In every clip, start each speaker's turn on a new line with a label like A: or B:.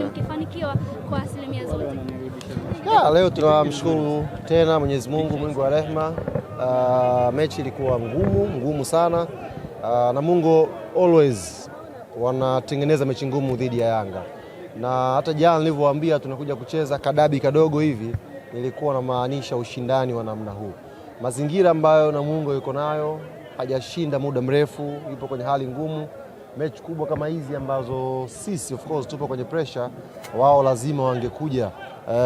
A: mkifanikiwa kwa asilimia zote.
B: Leo tunamshukuru tena Mwenyezi Mungu, Mungu wa rehema. Mechi ilikuwa ngumu sana. Namungo always wanatengeneza mechi ngumu dhidi ya Yanga, na hata jana nilivyowaambia tunakuja kucheza kadabi kadogo hivi, nilikuwa namaanisha ushindani wa namna huu. Mazingira ambayo Namungo yuko nayo, hajashinda muda mrefu, yupo kwenye hali ngumu. Mechi kubwa kama hizi ambazo sisi of course tupo kwenye pressure, wao lazima wangekuja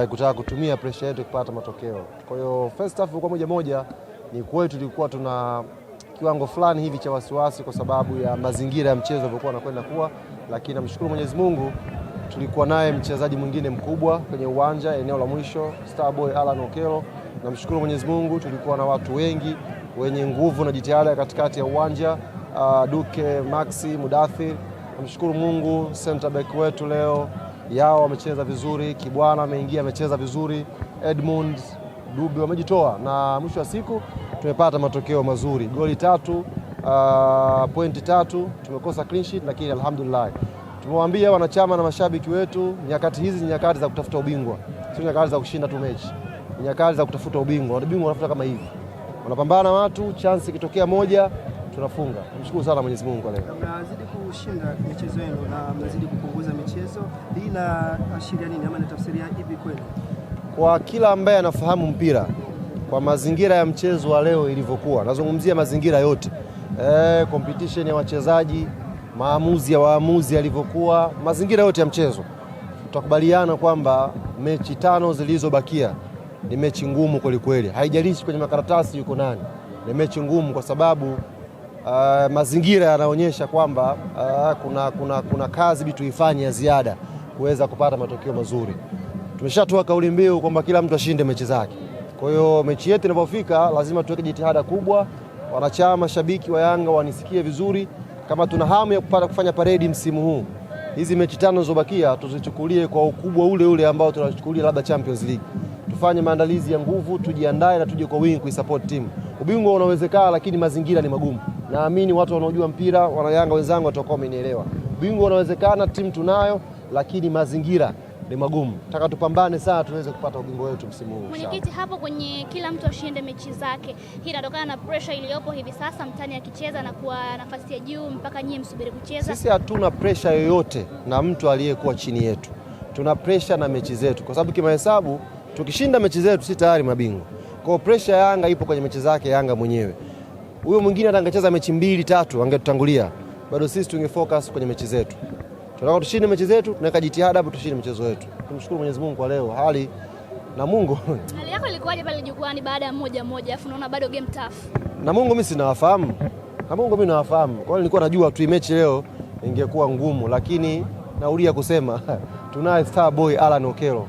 B: kutaka kutumia pressure yetu kupata matokeo. Kwa hiyo first half kwa moja, ni kweli tulikuwa tuna kiwango fulani hivi cha wasiwasi kwa sababu ya mazingira ya mchezo ulivyokuwa unakwenda kuwa, lakini namshukuru Mwenyezi Mungu tulikuwa naye mchezaji mwingine mkubwa kwenye uwanja eneo la mwisho, Starboy Alan Okello. Namshukuru Mwenyezi Mungu tulikuwa na watu wengi wenye nguvu na jitihada katikati ya uwanja, Duke, Maxi, Mudathir. Namshukuru Mungu center back wetu leo yao wamecheza vizuri, Kibwana ameingia amecheza vizuri, Edmund, Dube wamejitoa, na mwisho wa siku tumepata matokeo mazuri. Goli 3, pointi 3, tumekosa clean sheet, lakini alhamdulillah. Tumewaambia wanachama na mashabiki wetu, nyakati hizi ni nyakati za kutafuta ubingwa, sio nyakati za kushinda tu mechi, ni nyakati za kutafuta ubingwa. Ubingwa unafuta kama hivi, wanapambana watu, chance ikitokea moja tunafunga. Namshukuru sana Mwenyezi Mungu kwa leo.
C: Mnazidi kushinda michezo yenu na mnazidi kupunguza michezo. Hii inaashiria nini ama inatafsiria ipi kwenu?
B: Kwa kila ambaye anafahamu mpira, kwa mazingira ya mchezo wa leo ilivyokuwa, nazungumzia mazingira yote, competition ya wachezaji, maamuzi ya waamuzi yalivyokuwa, mazingira yote ya mchezo, tutakubaliana kwamba mechi 5 zilizobakia ni mechi ngumu kweli. Haijalishi kwenye makaratasi yuko nani, ni mechi ngumu kwa sababu mazingira yanaonyesha kwamba kuna kazi bitu ifanye ya ziada kuweza kupata matokeo mazuri. Tumeshatoa kauli mbiu kwamba kila mtu ashinde mechi zake. Kwa hiyo mechi yetu inapofika lazima tuweke jitihada kubwa. Wanachama, shabiki wa Yanga wanisikie vizuri, kama tuna hamu ya kufanya paredi msimu huu, hizi mechi 5 zilizobakia tuzichukulie kwa ukubwa ule ambao tunachukulia labda Champions League. Tufanye maandalizi ya nguvu, tujiandae na tuje kwa wingi kuisupport team. Ubingwa unawezekana, lakini mazingira ni magumu. Naamini watu wanaojua mpira, wana Yanga wenzangu watakuwa wamenielewa. Ubingwa unawezekana, timu tunayo, lakini mazingira ni magumu. Nataka tupambane sana tuweze kupata ubingwa wetu msimu huu.
A: Mwenyekiti, hapo kwenye kila mtu ashinde mechi zake, hii inatokana na pressure iliyopo hivi sasa mtani akicheza na kuwa nafasi ya juu mpaka nyie msubiri kucheza?
B: Sisi hatuna pressure yoyote na mtu aliyekuwa chini yetu. Tuna pressure na mechi zetu, kwa sababu kimahesabu tukishinda mechi zetu si tayari mabingwa. Kwa pressure ya Yanga ipo kwenye mechi zake Yanga mwenyewe. Huyo mwingine atangecheza mechi 2 3 angetutangulia. Bado sisi tungefocus kwenye mechi zetu. Tunataka tushinde mechi zetu, tunaweka jitihada hapo tushinde mchezo wetu. Tumshukuru Mwenyezi Mungu kwa leo. Hali Namungo.
A: Hali yako ilikuwaje pale jukwani baada ya 1-1 afu unaona bado game tough?
B: Namungo mimi sinawafahamu. Namungo mimi nawafahamu. Kwa hiyo nilikuwa najua tu mechi leo ingekuwa ngumu, lakini naulia kusema tunaye Starboy Alan Okello.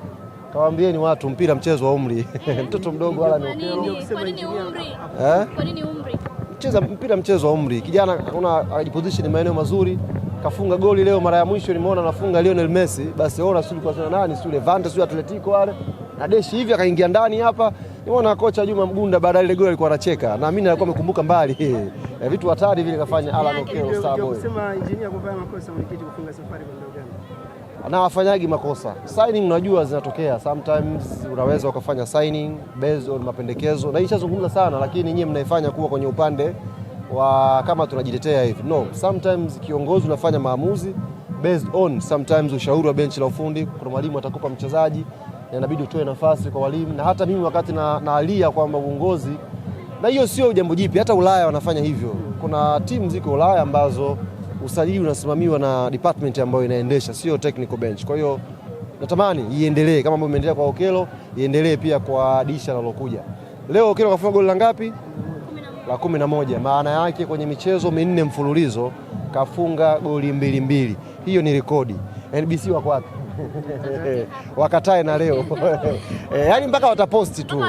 B: Kawaambieni watu mpira mchezo wa umri. Mtoto mdogo Alan Okello.
A: Kwa nini umri? Kwa nini umri?
B: Cheza mpira mchezo wa umri. Kijana anajiposition maeneo mazuri. Kafunga goli leo, mara ya mwisho nimeona anafunga Lionel Messi, Barcelona sio kwa nani sio Levante sio Atletico wale. Na deshi hivi akaingia ndani hapa. Nimeona kocha Juma Mgunda baada ile goli alikuwa anacheka. Na mimi alikuwa amekumbuka mbali. Vitu hatari vile kafanya Alan Okello Starboy.
C: Unasema engineer kufanya makosa mwenyekiti kufunga safari kwa ndio gani?
B: Anawafanyagi makosa. Signing unajua zinatokea. Sometimes unaweza ukafanya signing based on mapendekezo. Na ishazungumza sana, lakini nyinyi mnaifanya kuwa kwenye upande wa kama tunajitetea hivi. No, sometimes kiongozi unafanya maamuzi based on sometimes ushauri wa benchi la ufundi. Kuna mwalimu atakupa mchezaji na inabidi utoe nafasi kwa walimu, na hata mimi wakati naalia kwamba uongozi, na hiyo sio jambo jipya, hata Ulaya wanafanya hivyo. Kuna timu ziko Ulaya ambazo usajili unasimamiwa na department ambayo inaendesha, sio technical bench. Kwa hiyo natamani iendelee kama ambavyo imeendelea kwa Okello, iendelee pia kwa Disha linalokuja. Leo Okello kafunga goli la ngapi? La 11. Maana yake kwenye michezo 4 mfululizo kafunga goli 2. Hiyo ni rekodi. NBC wako wapi? Wakatae na leo. Yaani mpaka wataposti tu.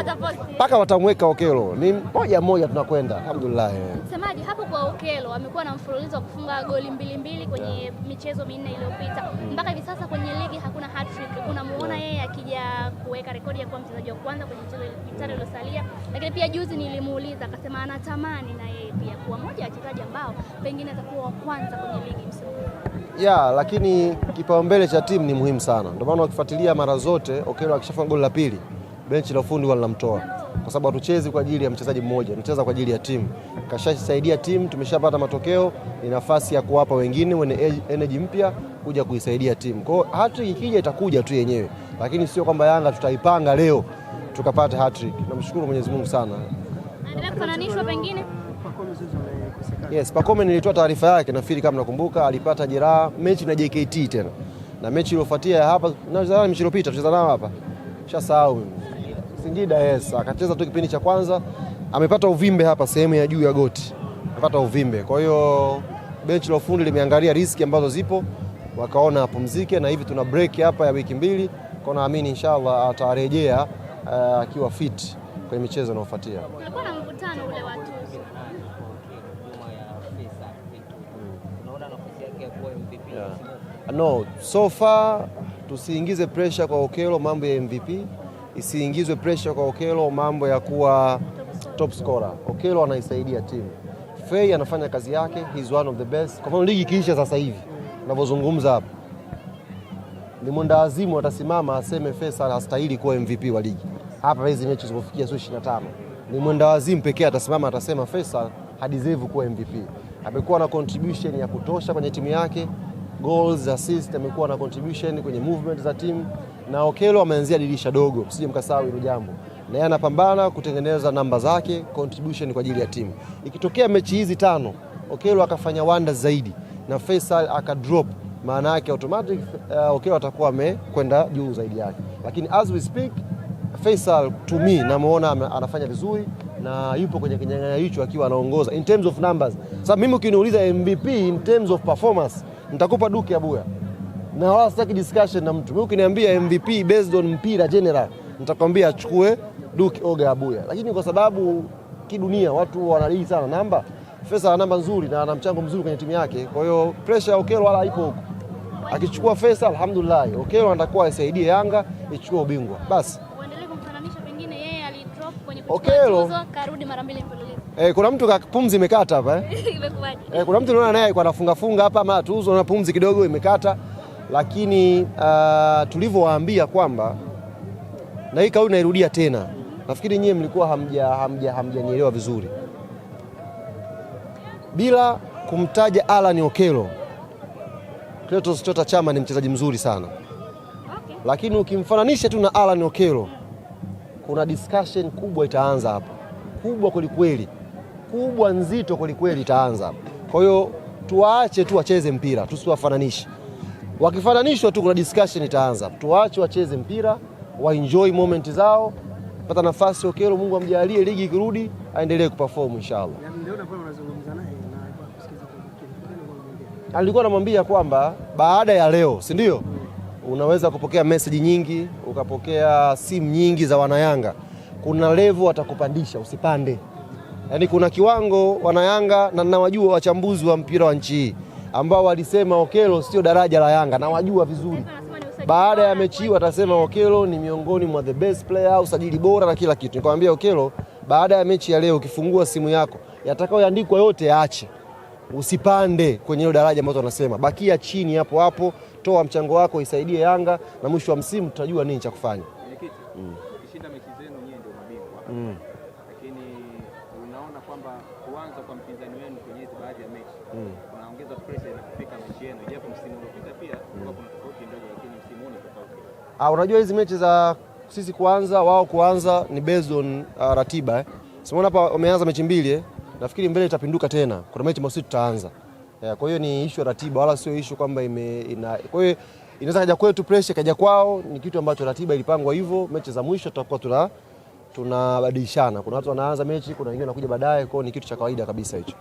B: Mpaka watamweka Okello. Ni moja tunakwenda. Alhamdulillah.
A: Semaji hapo kwa Okello amekuwa na mfululizo wa kufunga goli 2 kwenye michezo 4 iliyopita. Mpaka hivi sasa kwenye ligi hakuna hat-trick. Unamuona yeye akija kuweka rekodi ya kuwa mchezaji wa kwanza kwenye michezo 5 iliyosalia. Lakini pia juzi nilimuuliza akasema anatamani na yeye pia kuwa mmoja wa wachezaji ambao pengine atakuwa wa kwanza kwenye ligi msimu huu.
B: Lakini kipaumbele cha timu ni muhimu. sana. Ndio maana ukifuatilia mara zote Okello akishafunga goli la pili, benchi la ufundi huwa linamtoa. Kwa sababu hatuchezi kwa ajili ya mchezaji mmoja, tunacheza kwa ajili ya timu. Kashasaidia timu, tumeshapata matokeo, ni nafasi ya kuwapa wengine wenye energy mpya kuja kuisaidia timu. Kwa hiyo hat-trick ikija itakuja tu yenyewe. Lakini sio kwamba Yanga tutaipanga leo tukapata hat-trick. Namshukuru Mwenyezi Mungu sana.
A: Anaendelea kufananishwa pengine?
B: Yes, Pacome nilitoa taarifa yake, nafikiri kama nakumbuka, alipata jeraha mechi na JKT tena. Na mechi iliyofuatia hapa na mechi iliyopita tucheza nao hapa. Shasahau mimi. Singida, yes, akacheza tu kipindi cha kwanza, amepata uvimbe hapa sehemu ya juu ya goti. Amepata uvimbe. Kwa hiyo benchi la ufundi limeangalia riski ambazo zipo, wakaona apumzike, na hivi tuna break hapa ya wiki 2. Kwa naamini inshallah atarejea akiwa fit kwenye michezo inayofuatia.
A: Kulikuwa na mvutano ule wa tuzo.
B: No, so far tusiingize pressure kwa Okello mambo ya MVP, isiingizwe pressure kwa Okello mambo ya kuwa top scorer. Okello anaisaidia timu. Fei anafanya kazi yake, he's one of the best. Kwa mfano ligi kiisha sasa hivi ninavyozungumza hapa, ni mwendawazimu atasimama aseme Faisal hastahili kuwa MVP wa ligi. Hapa hizi mechi zilizofikia 25. Ni mwendawazimu pekee atasimama atasema Faisal hadeserve kuwa MVP. Amekuwa na contribution ya kutosha kwenye timu yake. Goals, assist, amekuwa na contribution kwenye movement za timu, na Okello ameanzia dirisha dogo, msije mkasahau hilo jambo. Na yeye anapambana kutengeneza namba zake, contribution kwa ajili ya timu. Ikitokea mechi hizi 5 Okello akafanya wonders zaidi na Faisal akadrop, maana yake automatic Okello atakuwa amekwenda juu zaidi yake. Lakini as we speak, Faisal to me namuona anafanya vizuri na yupo kwenye kinyang'anyiro hicho akiwa anaongoza in terms of numbers. Sasa mimi ukiniuliza MVP in terms of performance, nitakupa Duke Abuya. Na wala sitaki discussion na mtu. Mimi ukiniambia MVP based on mpira general, nitakwambia achukue Duke Oga Abuya. Lakini kwa sababu kidunia watu wanadai sana namba, Faisal ana namba nzuri na ana mchango mzuri kwenye timu yake. Kwa hiyo pressure ya Okello wala haipo huko. Akichukua Faisal alhamdulillah, Okello anatakuwa asaidie Yanga ichukue ubingwa. Basi.
A: Uendelee kumfananisha, pengine yeye alidrop kwenye
B: Okello
A: tuzo karudi mara 2 mfululizo.
B: Kuna mtu pumzi imekata hapa
A: Imekuwaje?
B: Kuna mtu unaona naye alikuwa anafunga hapa ama tuzo na pumzi kidogo imekata, lakini tulivyowaambia kwamba, na hii kauli nairudia tena, nafikiri nyie mlikuwa hamjanielewa vizuri. Bila kumtaja Alan Okello, Clatous Chota Chama ni mchezaji mzuri sana.
A: Okay.
B: Lakini ukimfananisha tu na Alan Okello, kuna discussion kubwa itaanza hapa. Kubwa kwelikweli. Kubwa nzito kwelikweli itaanza hapa. Kwa hiyo tuwaache tu wacheze mpira, tusiwafananishe. Wakifananishwa tu kuna discussion itaanza. Tuwaache wacheze mpira, waenjoy moment zao. Pata nafasi Okello, Mungu amjalie ligi ikirudi aendelee kuperform inshallah. Alikuwa anamwambia kwamba baada ya leo, si ndio? Unaweza kupokea message nyingi, ukapokea simu nyingi za wanayanga. Kuna level atakupandisha, usipande. Yaani kuna kiwango wanayanga, na ninawajua wachambuzi wa mpira wa nchi hii ambao walisema Okello sio daraja la Yanga, na wajua vizuri. Baada ya mechi watasema Okello ni miongoni mwa the best player, usajili bora na kila kitu. Nikamwambia Okello, baada ya mechi ya leo ukifungua simu yako, yatakayoandikwa yote aache. Usipande kwenye hilo daraja ambalo wanasema. Bakia chini hapo hapo, toa mchango wako isaidie Yanga, na mwisho wa msimu tutajua nini cha kufanya.
D: Ukishinda mechi zenu nyinyi ndio mabingwa. Lakini unaona kwamba kuanza kwa mpinzani wenu kwenye hizo baadhi ya mechi unaongeza pressure inapofika mechi yenu. Japo msimu uliopita pia kulikuwa kuna tofauti ndogo, lakini msimu huu ni tofauti.
B: Unajua hizi mechi za sisi kuanza, wao kuanza ni based on ratiba. Simuona hapa wameanza mechi 2 nafikiri mbele itapinduka tena. Kuna mechi mosi tutaanza. Kwa hiyo ni issue ratiba, wala sio issue kwamba kwa hiyo inaweza kaja kwetu pressure kaja kwao, ni kitu ambacho ratiba ilipangwa hivyo. Mechi za mwisho tutakuwa tunabadilishana. Kuna watu wanaanza mechi, kuna wengine wanakuja baadaye, kwa hiyo ni kitu cha kawaida kabisa hicho.